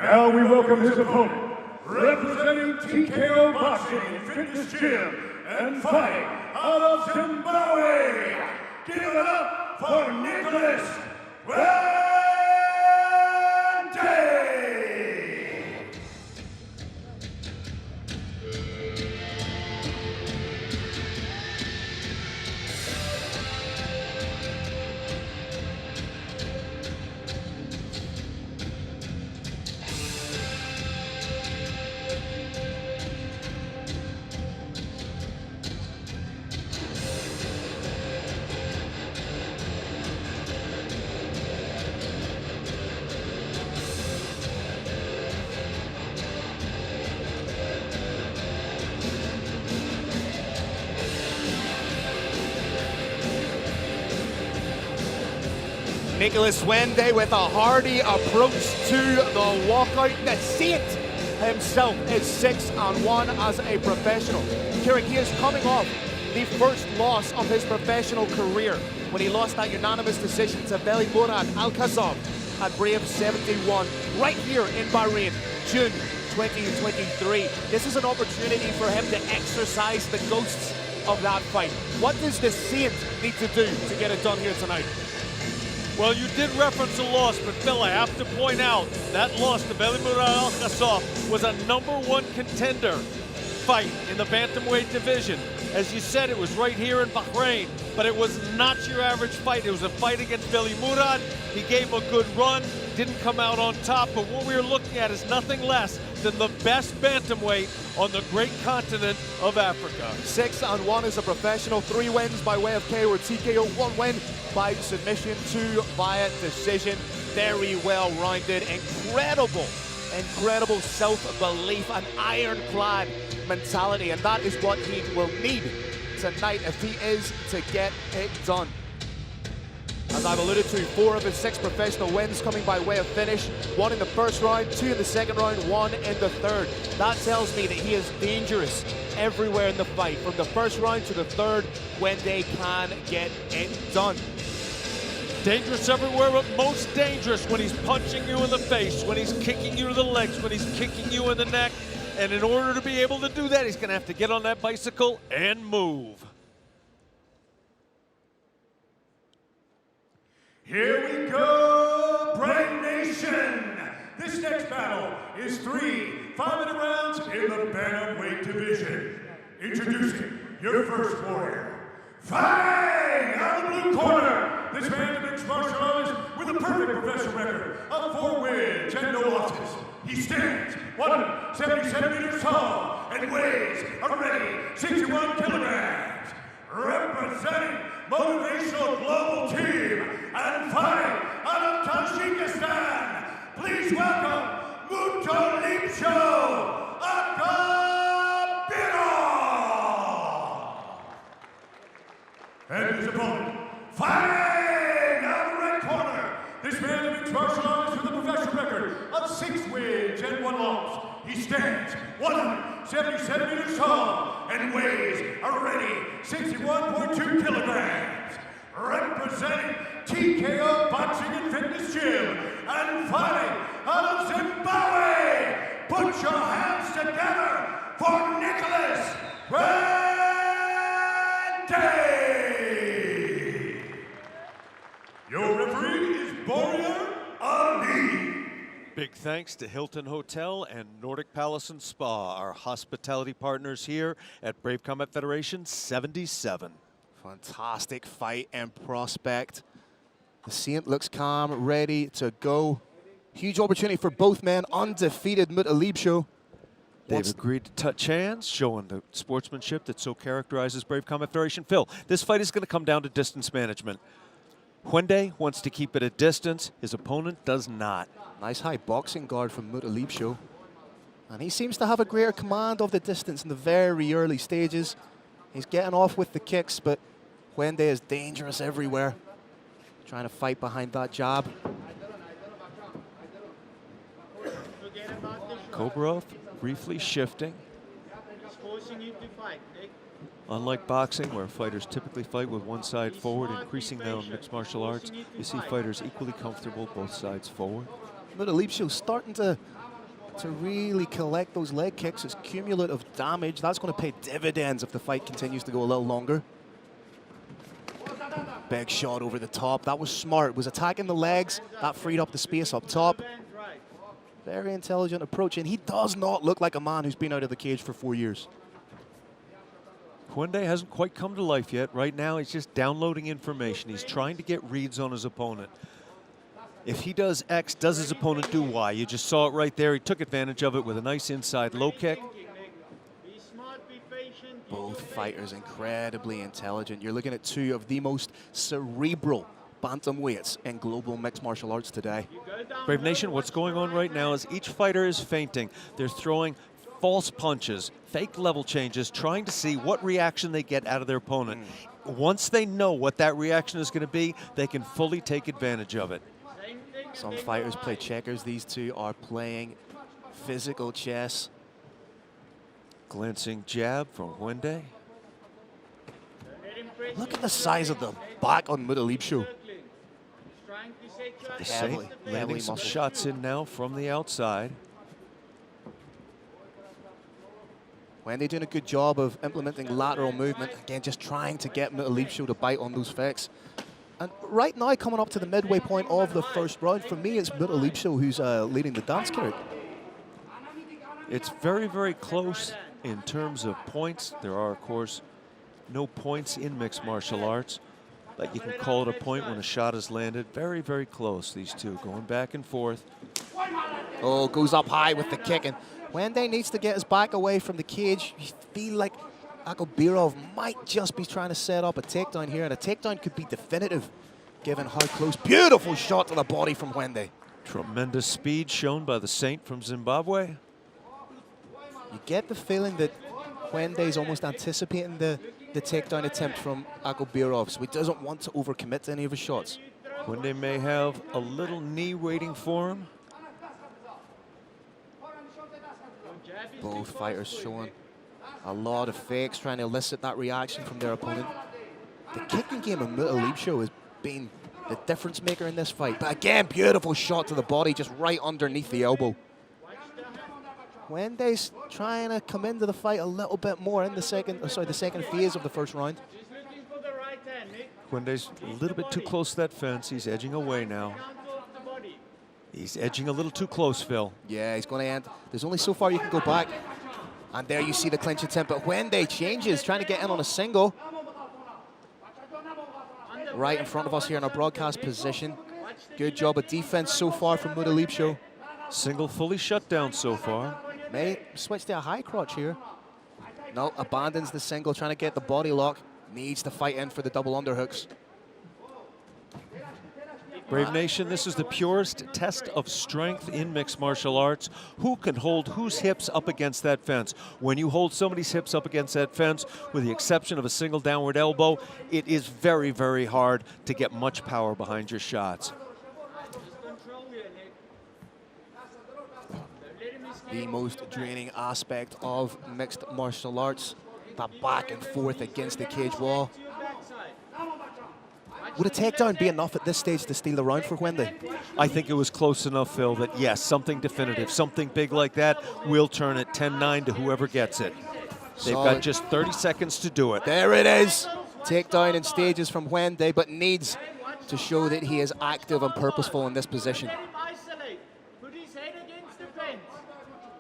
Now we welcome his opponent, representing TKO Boxing and Fitness Gym and fighting out of Zimbabwe. Give it up for Nicholas Wente! Nicholas Wente with a hardy approach to the walkout. The Saint himself is 6-1 as a professional. Kieran, he is coming off the first loss of his professional career when he lost that unanimous decision to Veli Murad Al-Kazam at Brave 71 right here in Bahrain, June 2023. This is an opportunity for him to exercise the ghosts of that fight. What does the Saint need to do to get it done here tonight? Well, you did reference a loss, but Phil, I have to point out that loss to Veli Murad Al-Kazam was a #1 contender fight in the bantamweight division. As you said, it was right here in Bahrain, but it was not your average fight. It was a fight against Veli Murad. He gave a good run, didn't come out on top, but what we are looking at is nothing less than the best bantamweight on the great continent of Africa. 6-1 as a professional, 3 wins by way of KO or TKO, 1 win by submission, 2 via decision. Very well rounded, incredible self-belief, an ironclad mentality, and that is what he will need tonight if he is to get it done. As I've alluded to, 4 of his 6 professional wins coming by way of finish. 1 in the first round, 2 in the second round, 1 in the third. That tells me that he is dangerous everywhere in the fight. From the first round to the third, when they can get it done. Dangerous everywhere, but most dangerous when he's punching you in the face, when he's kicking you to the legs, when he's kicking you in the neck. And in order to be able to do that, he's going to have to get on that bicycle and move. Here we go, Brave Nation! This next battle is 3 5-minute rounds in the bantamweight division. Introducing your first warrior. Fighting out of the blue corner, this man is a mixed martial artist with a perfect professional record of 4 wins and no losses. He stands 170 centimeters tall and weighs already 61 kilograms. Representing Motivational Global Team and fighting out of Tajikistan, please welcome Mutolibsho. And his opponent, fighting out of the red corner, this man is a mixed martial artist with a professional record of 6 wins and 1 loss. He stands 170 centimeters tall and weighs already 61.2 kilograms. Representing TKO Boxing and Fitness Gym and fighting out of Zimbabwe, put your hands together for Nicholas Wente! Your referee is Boria Ali. Big thanks to Hilton Hotel and Nordic Palace and Spa, our hospitality partners here at Brave Combat Federation 77. Fantastic fight and prospect. The Saint looks calm, ready to go. Huge opportunity for both men, undefeated Mutolibsho. They've agreed to touch hands, showing the sportsmanship that so characterizes Brave Combat Federation. Phil, this fight is going to come down to distance management. Wente wants to keep it at distance. His opponent does not. Nice high boxing guard from Mutolibsho. And he seems to have a greater command of the distance in the very early stages. He's getting off with the kicks, but Wente is dangerous everywhere. Trying to fight behind that jab. Kobrov briefly shifting. Unlike boxing, where fighters typically fight with one side forward, increasing now in mixed martial arts, you see fighters equally comfortable both sides forward. Mutolibsho starting to to really collect those leg kicks. It's cumulative damage. That's going to pay dividends if the fight continues to go a little longer. Big shot over the top. That was smart. Was attacking the legs. That freed up the space up top. Very intelligent approach, and he does not look like a man who's been out of the cage for 4 years. Wende hasn't quite come to life yet. Right now, he's just downloading information. He's trying to get reads on his opponent. If he does X, does his opponent do Y? You just saw it right there. He took advantage of it with a nice inside low kick. Both fighters incredibly intelligent. You're looking at two of the most cerebral bantamweights in global mixed martial arts today. Brave Nation, what's going on right now is each fighter is feinting. They're throwing false punches, fake level changes, trying to see what reaction they get out of their opponent. Once they know what that reaction is going to be, they can fully take advantage of it. Some fighters play checkers. These two are playing physical chess. Glancing jab from Wende. Look at the size of the back on Mutolibsho. The Saint landing some shots in now from the outside. Wende doing a good job of implementing lateral movement. Again, just trying to get Mutolibsho to bite on those fakes. And right now, coming up to the midway point of the first round, for me, it's Mutolibsho who's leading the dance, Carrick. It's very, very close in terms of points. There are, of course, no points in mixed martial arts, but you can call it a point when a shot is landed. Very, very close, these two, going back and forth. Oh, goes up high with the kick, and Wende needs to get his back away from the cage. You feel like Akobirov might just be trying to set up a takedown here, and a takedown could be definitive, given how close. Beautiful shot to the body from Wende. Tremendous speed shown by the Saint from Zimbabwe. You get the feeling that Wende's almost anticipating the takedown attempt from Akobirov, so he doesn't want to overcommit to any of his shots. Wende may have a little knee waiting for him. Both fighters showing a lot of fakes, trying to elicit that reaction from their opponent. The kicking game of Mutolibsho has been the difference maker in this fight. But again, beautiful shot to the body, just right underneath the elbow. Wende's trying to come into the fight a little bit more in the second phase of the first round. Wende's a little bit too close to that fence. He's edging away now. He's edging a little too close, Phil. Yeah, he's going to end. There's only so far you can go back. And there you see the clinch attempt, but Wende changes, trying to get in on a single. Right in front of us here in our broadcast position. Good job of defense so far from Mutolibsho. Single fully shut down so far. May switch to a high crotch here. No, abandons the single, trying to get the body lock. Needs to fight in for the double underhooks. Brave Nation, this is the purest test of strength in mixed martial arts. Who can hold whose hips up against that fence? When you hold somebody's hips up against that fence, with the exception of a single downward elbow, it is very, very hard to get much power behind your shots. The most draining aspect of mixed martial arts, that back and forth against the cage wall. Would a takedown be enough at this stage to steal the round for Wende? I think it was close enough, Phil, that yes, something definitive, something big like that will turn it 10-9 to whoever gets it. They've got just 30 seconds to do it. There it is. Takedown in stages from Wende, but needs to show that he is active and purposeful in this position.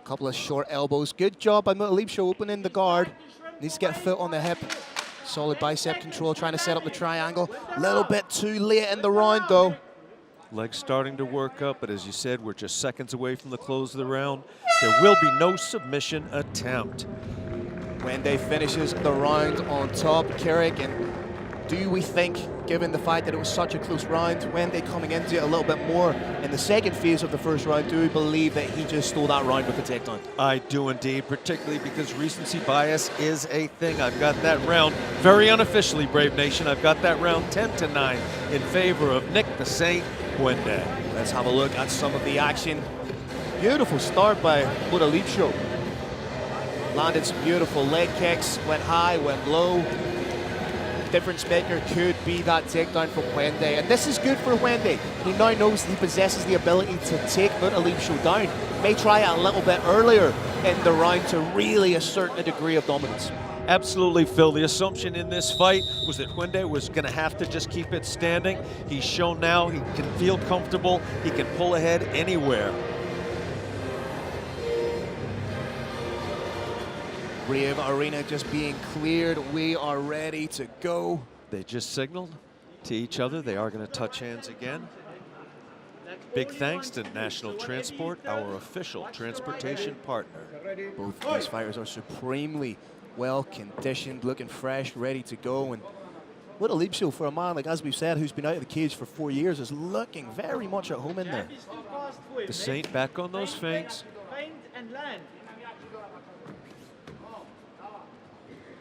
Couple of short elbows. Good job by Mutolibsho opening the guard. Needs to get a foot on the hip. Solid bicep control, trying to set up the triangle. A little bit too late in the round, though. Legs starting to work up, but as you said, we're just seconds away from the close of the round. There will be no submission attempt. Wende finishes the round on top. Carrick, and do we think, given the fact that it was such a close round, Wende coming into it a little bit more in the second phase of the first round, do we believe that he just stole that round with the takedown? I do indeed, particularly because recency bias is a thing. I've got that round, very unofficially, Brave Nation, I've got that round 10-9 in favor of Nick the Saint Wende. Let's have a look at some of the action. Beautiful start by Mutolibsho. Landed some beautiful leg kicks, went high, went low. difference maker could be that takedown from Wende. And this is good for Wende. He now knows he possesses the ability to take Mutolibsho down. May try it a little bit earlier in the round to really assert a degree of dominance. Absolutely, Phil. The assumption in this fight was that Wende was going to have to just keep it standing. He's shown now he can feel comfortable. He can pull ahead anywhere. Brave Arena just being cleared. We are ready to go. They just signaled to each other they are going to touch hands again. Big thanks to National Transport, our official transportation partner. Both these fighters are supremely well conditioned, looking fresh, ready to go. And what a leap show for a man, like as we've said, who's been out of the cage for 4 years, is looking very much at home in there. The Saint back on those feints.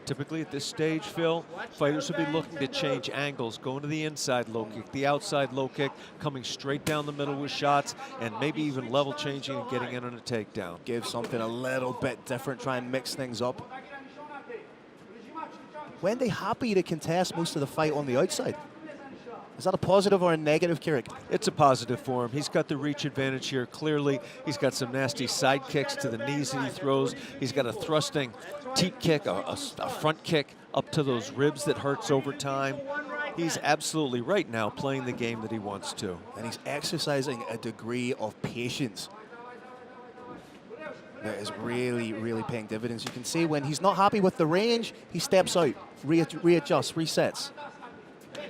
Typically at this stage, Phil, fighters will be looking to change angles, going to the inside low kick, the outside low kick, coming straight down the middle with shots, and maybe even level changing and getting in on a takedown. Give something a little bit different, try and mix things up. Wende happy to contest most of the fight on the outside. Is that a positive or a negative, Kirik? It's a positive for him. He's got the reach advantage here, clearly. He's got some nasty side kicks to the knees that he throws. He's got a thrusting teep kick, a front kick up to those ribs that hurts over time. He's absolutely right now playing the game that he wants to. And he's exercising a degree of patience that is really, really paying dividends. You can see when he's not happy with the range, he steps out, readjusts, resets.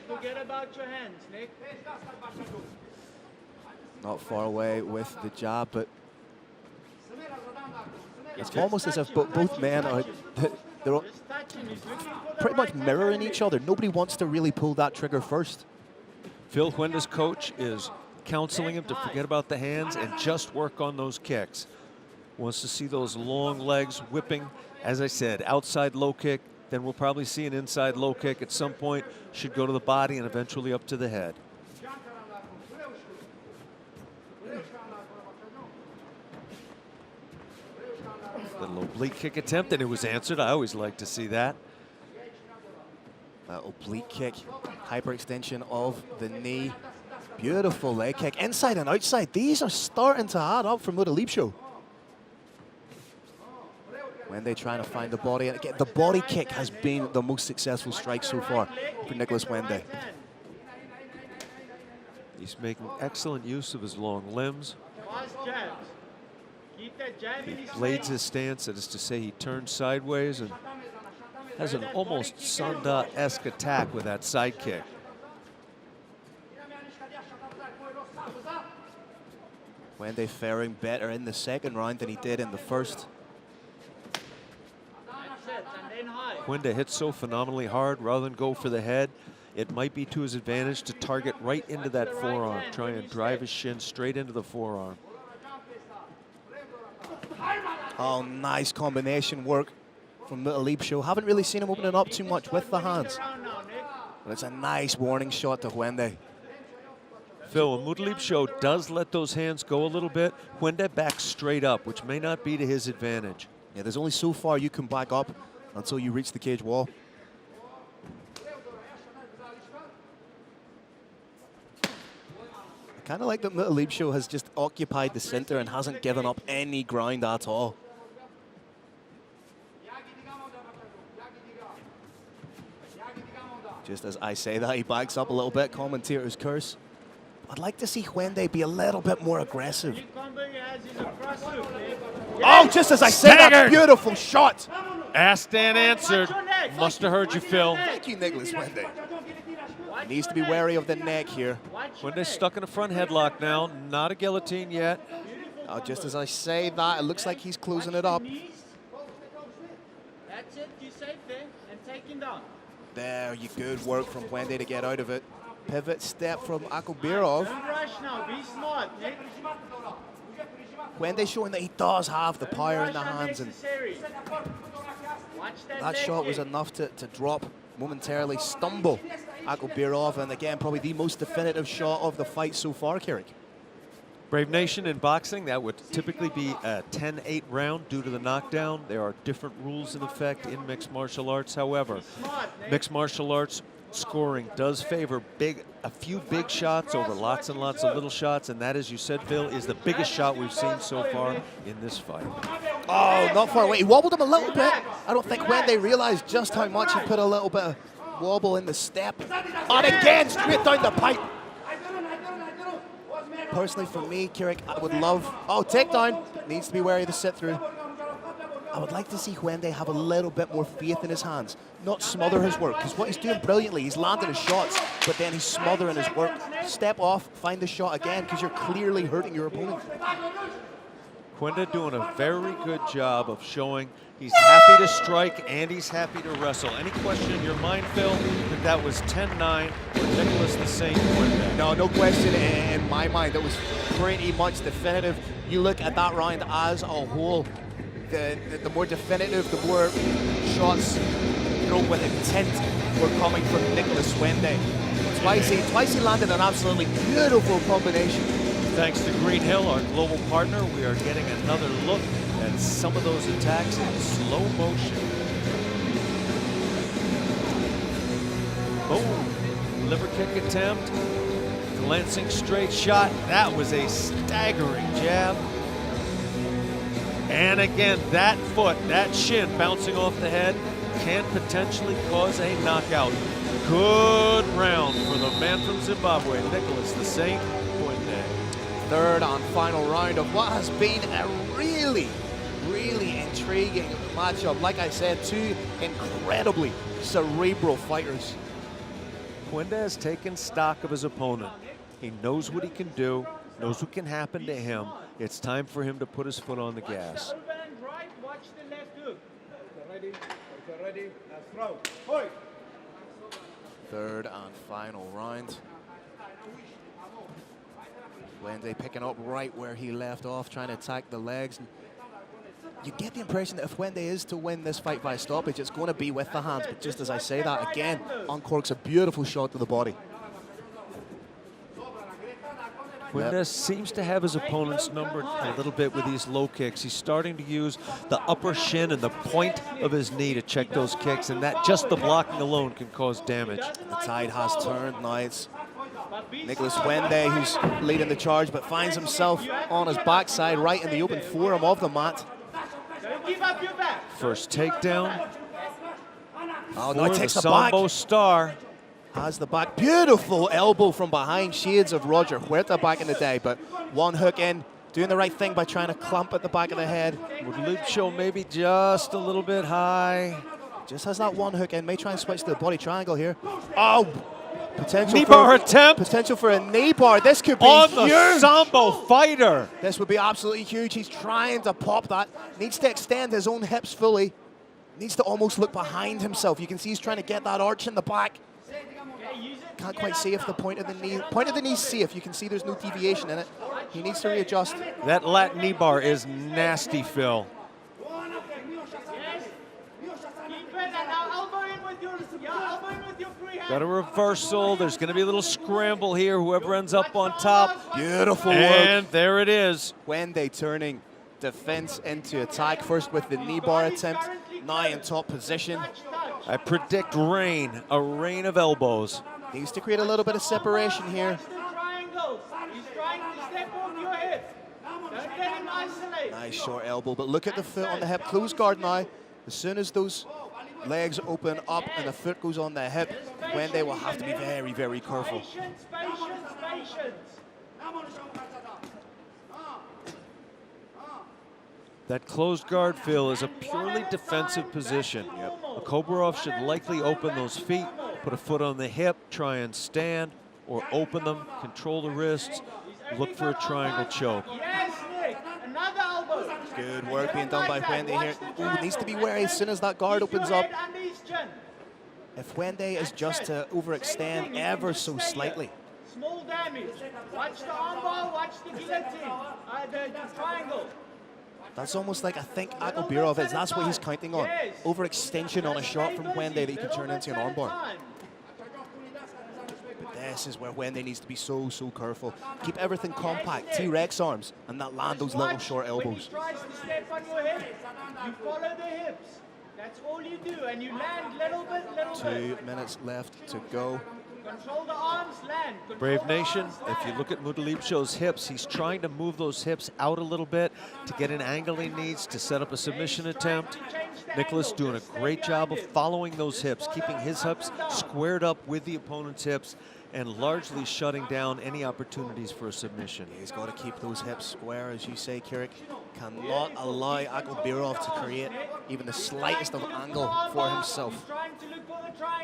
Forget about your hands, Nick. Not far away with the jab, but it's almost as if both men are they're pretty much mirroring each other. Nobody wants to really pull that trigger first. Phil Wende's coach is counseling him to forget about the hands and just work on those kicks. Wants to see those long legs whipping, as I said, outside low kick. Then we'll probably see an inside low kick at some point. Should go to the body and eventually up to the head. Little oblique kick attempt, and it was answered. I always like to see that. Oblique kick, hyperextension of the knee. Beautiful leg kick, inside and outside. These are starting to add up for Mutolibsho. Wende trying to find the body, and again, the body kick has been the most successful strike so far for Nicholas Wende. He's making excellent use of his long limbs. He blades his stance, that is to say he turns sideways and has an almost Sanda-esque attack with that side kick. Wende faring better in the second round than he did in the first. Wende hits so phenomenally hard, rather than go for the head, it might be to his advantage to target right into that forearm, try and drive his shin straight into the forearm. Oh, nice combination work from Mutolibsho. Haven't really seen him opening up too much with the hands. But it's a nice warning shot to Wende. Phil, when Mutolibsho does let those hands go a little bit, Wende backs straight up, which may not be to his advantage. Yeah, there's only so far you can back up until you reach the cage wall. I kind of like that Mutolibsho has just occupied the center and hasn't given up any ground at all. Just as I say that, he backs up a little bit, commentator's curse. I'd like to see Wende be a little bit more aggressive. Oh, just as I say that, beautiful shot. Asked and answered. Must have heard you, Phil. Thank you, Nicholas Wende. He needs to be wary of the neck here. Wende's stuck in a front headlock now, not a guillotine yet. Just as I say that, it looks like he's closing it up. That's it, you safe there, and take him down. There, you good work from Wende to get out of it. Pivot step from Akubirov. Don't rush now, be smart, Nick. Wende showing that he does have the power in the hands, and that shot was enough to drop, momentarily stumble Akubirov, and again, probably the most definitive shot of the fight so far, Kirik. Brave Nation, in boxing, that would typically be a 10-8 round due to the knockdown. There are different rules in effect in mixed martial arts. However, mixed martial arts scoring does favor a few big shots over lots and lots of little shots, and that, as you said, Phil, is the biggest shot we've seen so far in this fight. Oh, not far away. He wobbled him a little bit. I don't think when they realized just how much he put a little bit of wobble in the step. And again, straight down the pipe. Personally, for me, Kirik, I would love... Oh, takedown. Needs to be wary of the sit-through. I would like to see Huende have a little bit more faith in his hands, not smother his work, because what he's doing brilliantly, he's landing his shots, but then he's smothering his work. Step off, find the shot again, because you're clearly hurting your opponent. Huende doing a very good job of showing he's happy to strike and he's happy to wrestle. Any question in your mind, Phil, that was 10-9 for Nicholas the Saint Huende? No question in my mind. That was pretty much definitive. You look at that round as a whole, the more definitive, the more shots thrown with intent were coming from Nicholas Huende. Twice he landed an absolutely beautiful combination. Thanks to Green Hill, our global partner, we are getting another look at some of those attacks in slow motion. Boom. Liver kick attempt. Glancing straight shot. That was a staggering jab. And again, that foot, that shin bouncing off the head can potentially cause a knockout. Good round for the man from Zimbabwe, Nicholas the Saint Huende. Third and final round of what has been a really intriguing matchup. Like I said, two incredibly cerebral fighters. Huende has taken stock of his opponent. He knows what he can do, knows what can happen to him. It's time for him to put his foot on the gas. Watch the left hook. Ready, now throw. Third and final round. Huende picking up right where he left off, trying to attack the legs. You get the impression that if Huende is to win this fight by stoppage, it's going to be with the hands. But just as I say that, again, uncorks a beautiful shot to the body. Huende seems to have his opponents numbered a little bit with these low kicks. He's starting to use the upper shin and the point of his knee to check those kicks, and that just the blocking alone can cause damage. The tide has turned now. It's Nicholas Huende who's leading the charge, but finds himself on his backside right in the open forum of the mat. First takedown. Oh, no, For takes the the back. Sambo star. Has the back. Beautiful elbow from behind. Shades of Roger Huerta back in the day, but one hook in, doing the right thing by trying to clamp at the back of the head. Mutolibsho maybe just a little bit high. Just has that one hook in. May try and switch to the body triangle here. Oh! Knee bar attempt. Potential for a knee bar. This could be On huge. the Sambo fighter. This would be absolutely huge. He's trying to pop that. Needs to extend his own hips fully. Needs to almost look behind himself. You can see he's trying to get that arch in the back. Can't quite see if the point of the knee safe. You can see there's no deviation in it. He needs to readjust. That lat knee bar is nasty, Phil. Got a reversal. There's going to be a little scramble here. Whoever ends up on top. Beautiful work. And there it is. Huende turning defense into attack. First with the knee bar attempt. Now in top position. I predict rain. A rain of elbows. Needs to create a little bit of separation here. He's trying to step on your hip. Don't let him isolate. Nice short elbow, but look at the foot on the hip. Close guard now. As soon as those legs open up and the foot goes on the hip, Huende will have to be very, very careful. Patience. That closed guard, Phil, is a purely defensive position. A Kobarov should likely open those feet, put a foot on the hip, try and stand, or open them, control the wrists, look for a triangle choke. Yes, Nick. Another elbow. Good work being done by Huende here. Ooh, needs to be wary as soon as that guard opens up. If Huende is just to overextend ever so slightly. Small damage. Watch the armbar, watch the guillotine. The triangle. That's almost like I think Akobirov is. That's what he's counting on. Overextension on a shot from Huende that he can turn into an armbar. But this is where Wende needs to be so careful. Keep everything compact, T-Rex arms, and not land those little short elbows. When he tries to step on your hip, you follow the hips. That's all you do, and you land little bit. 2 minutes left to go. Control the arms, land. Control Brave the Nation, arms, if you land. look at Mutolibsho's hips, he's trying to move those hips out a little bit to get an angle he needs to set up a submission attempt. Nicholas doing a great job of following those hips, keeping his hips squared up with the opponent's hips, and largely shutting down any opportunities for a submission. He's got to keep those hips square, as you say, Kirik. Cannot allow Akubirov to create even the slightest of angle for himself.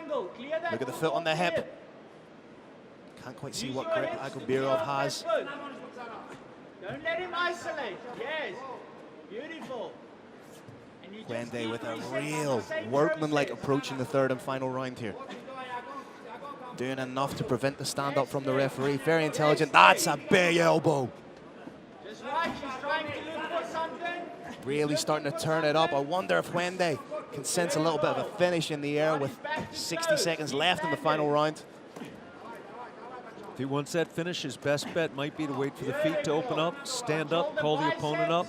Look at the foot on the hip. Can't quite see what grip Akubirov has. Don't let him isolate. Yes. Beautiful. Wende with a real workmanlike approach in the third and final round here. Doing enough to prevent the stand-up from the referee. Very intelligent. That's a big elbow. Just watch. He's trying to look for something. Really starting to turn it up. I wonder if Wende can sense a little bit of a finish in the air with 60 seconds left in the final round. If he wants that finish, his best bet might be to wait for the feet to open up, stand up, call the opponent up,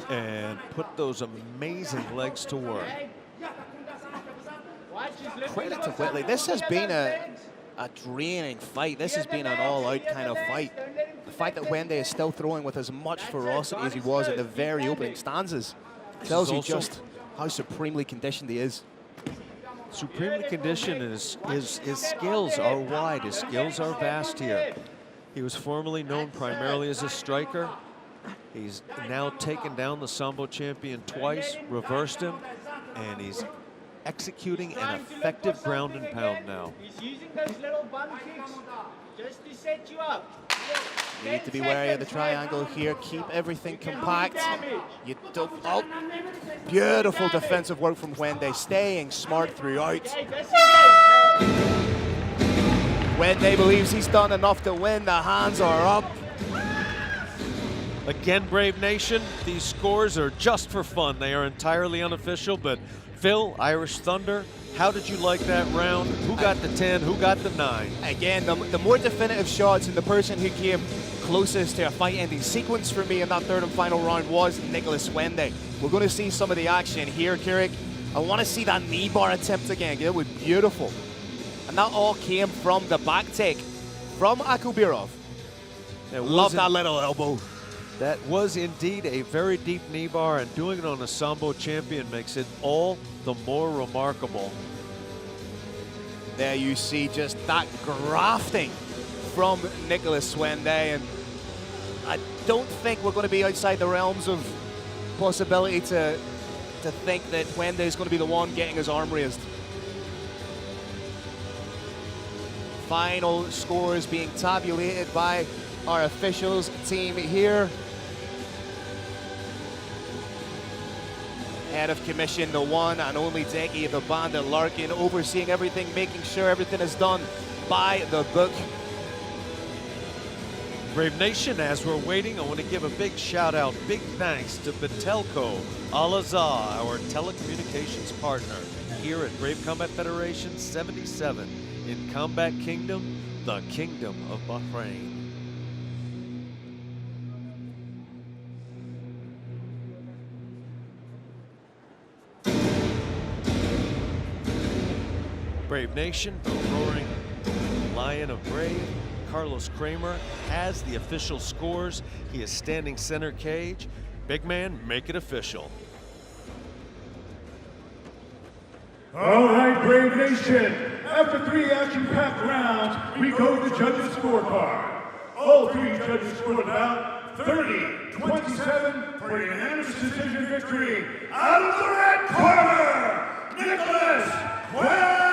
and put those amazing legs to work. Credit to Whitley. This has been a draining fight. This has been an all-out kind of fight. The fact that Wende is still throwing with as much ferocity as he was in the very opening stanzas tells you just how supremely conditioned he is. Supremely conditioned, and his skills are wide, his skills are vast here. He was formerly known primarily as a striker. He's now taken down the Sambo champion twice, reversed him, and he's executing an effective ground and pound now. He's using those little bum kicks just to set you up. You need to be wary of the triangle here. Keep everything compact. You don't. Oh, beautiful defensive work from Wende, staying smart throughout. Wende believes he's done enough to win. The hands are up. Again, Brave Nation, these scores are just for fun. They are entirely unofficial, but Phil, Irish Thunder, how did you like that round? Who got the 10? Who got the 9? Again, the more definitive shots and the person who came closest to a fight-ending sequence for me in that third and final round was Nicholas Wende. We're going to see some of the action here, Kirik. I want to see that knee bar attempt again. It was beautiful. And that all came from the back take from Akubirov. Love that little elbow. That was indeed a very deep knee bar, and doing it on a Sambo champion makes it all the more remarkable. There you see just that grafting from Nicholas Wende, and I don't think we're going to be outside the realms of possibility to think that Wende is going to be the one getting his arm raised. Final scores being tabulated by our officials team here. Head of commission, the one and only Deggy, the Bandit Larkin, overseeing everything, making sure everything is done by the book. Brave Nation, as we're waiting, I want to give a big shout out, big thanks to Betelco Al-Azhar, our telecommunications partner here at Brave Combat Federation 77 in Combat Kingdom, the Kingdom of Bahrain. Brave Nation, the roaring Lion of Brave, Carlos Kramer has the official scores. He is standing center cage. Big man, make it official. All right, Brave Nation. After 3 action-packed rounds, we go to the judges' scorecard. All 3 judges scored about 30-27 for a unanimous decision victory. Out of the red corner, Nicholas Wende!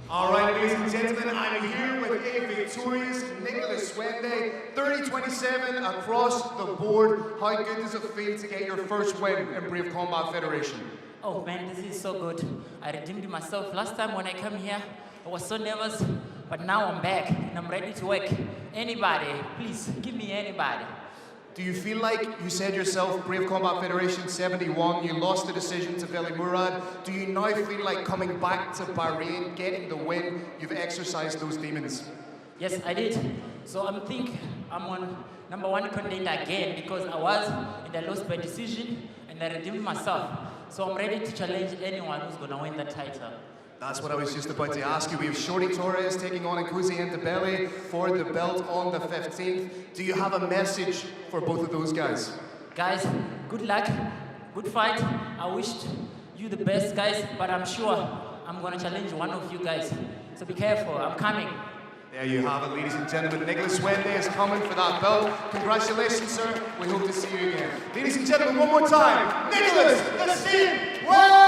All right, ladies and gentlemen, I'm here with a victorious Nicholas Wende, 30-27 across the board. How good does it feel to get your first win in Brave Combat Federation? Oh man, this is so good. I redeemed myself. Last time when I came here, I was so nervous, but now I'm back and I'm ready to work. Anybody, please, give me anybody. Do you feel like, you said yourself, Brave Combat Federation 71, you lost the decision to Veli Murad. Do you now feel like coming back to Bahrain, getting the win, you've exercised those demons? Yes, I did. So I think I'm on #1 contender again because I was and I lost by decision and I redeemed myself. So I'm ready to challenge anyone who's going to win the title. That's what I was just about to ask you. We have Shorty Torres taking on Nkuzi Entebele for the belt on the 15th. Do you have a message for both of those guys? Guys, good luck, good fight. I wished you the best, guys, but I'm sure I'm going to challenge one of you guys. So be careful, I'm coming. There you have it, ladies and gentlemen. Nicholas Wende is coming for that belt. Congratulations, sir. We hope to see you again. Ladies and gentlemen, one more time, Nicholas the Steam Wende!